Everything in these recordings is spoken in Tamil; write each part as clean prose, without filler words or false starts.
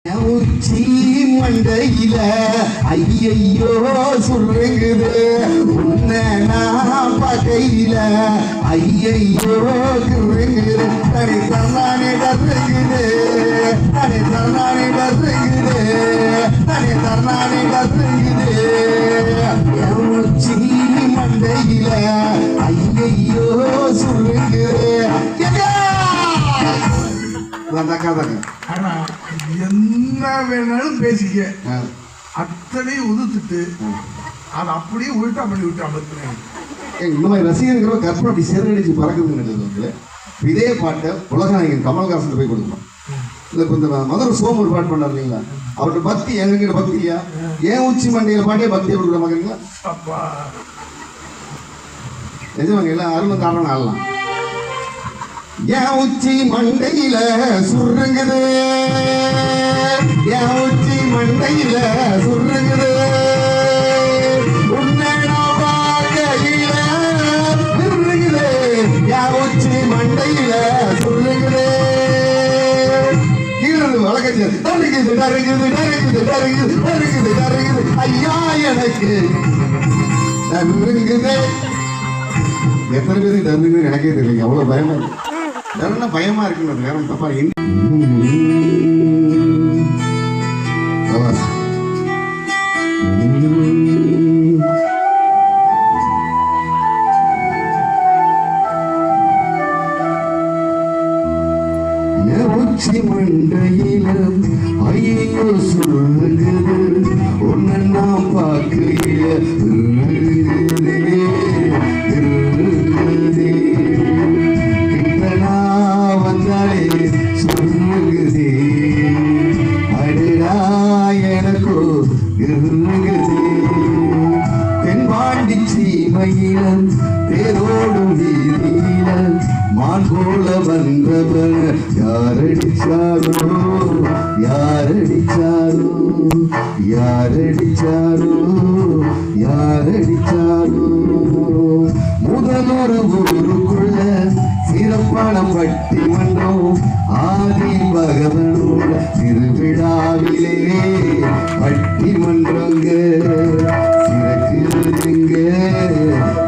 உச்சி மண்டையில ஐயையோ சொல்லுங்குது உன்னை நான் பகையில ஐயையோ குறுங்குது தனி தன்னானே டசுங்குது தனி தன்னானே டசுங்குது தனி தன்னானே டசுங்குது உச்சி மண்டையில ஐயையோ சொல்லுங்குது ஆனா என்ன வேணாலும் பேசிக்க அத்தனையும் உதுத்துட்டு அதை அப்படியே உள்டா பண்ணி விட்டு அமர்த்தினேன். இந்த மாதிரி ரசிகர்களோ கற்பனை அப்படி சிறகடிச்சு பறக்குதுன்னு இதே பாட்டை உலகநாயகன் கமல்ஹாசன் போய் கொடுக்கணும். இல்லை இப்போ இந்த மதுரை சோம் ஒரு பாட்டு பண்ணார் இல்லைங்களா, அவர்கிட்ட பக்தி எங்கிட்ட பக்தி இல்லையா? ஏன் உச்சி மண்டையில பாட்டே பக்தியை கொடுக்குற மகங்களா நிஜமாங்க எல்லாம் அருளும் காரணம் ஆடலாம். என் உச்சி மண்டையில சுருங்குது என் உச்சி மண்டையில சுருங்குது உன்னை பார்க்கையில சுருங்குது என் உச்சி மண்டையில சுருங்குது கீழது வழக்கச்சு தருகுது தருகுது தருகுது தருகுது தருகுது தருகுது ஐயா எனக்கு தருங்குது. எத்தனை பேருக்கு தருங்குது எனக்கே தெரியல, அவ்வளவு பயமா இருக்கு. பயமா இருக்குன்றது வேற தப்பா. உச்சி மண்டையில ஐயோ சொல்லுது ஒன்னு நான் பார்க்கையில வந்தாலே சொல்லுகுதே அடடா எனக்கோ இருங்குதே. தென்பாண்டி சீமையிலம் தேரோடும் வீதியில மான் போல வந்தவர் யாரடிச்சாரோ யாரடிச்சாரோ யாரடிச்சாரோ யாரடிச்சாரோ. முதலொரு ஊருக்குள்ள சிறப்பான பட்டிமன்றம் ஆதி பகவனோட திருவிழாவிலே பட்டிமன்றங்க சிறக்குதுங்க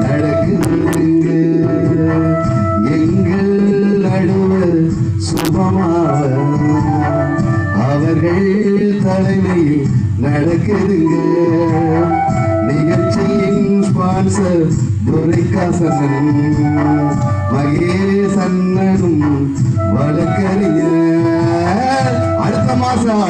நடக்குதுங்க எங்கள் நடுவர் சுபமாக அவர்கள் தலைமையில் நடக்குதுங்க. நிகழ்ச்சியின் ஸ்பான்சர் துரைக்காசன் மகேசன்னனும் வழக்கறிஞர். அடுத்த மாசம்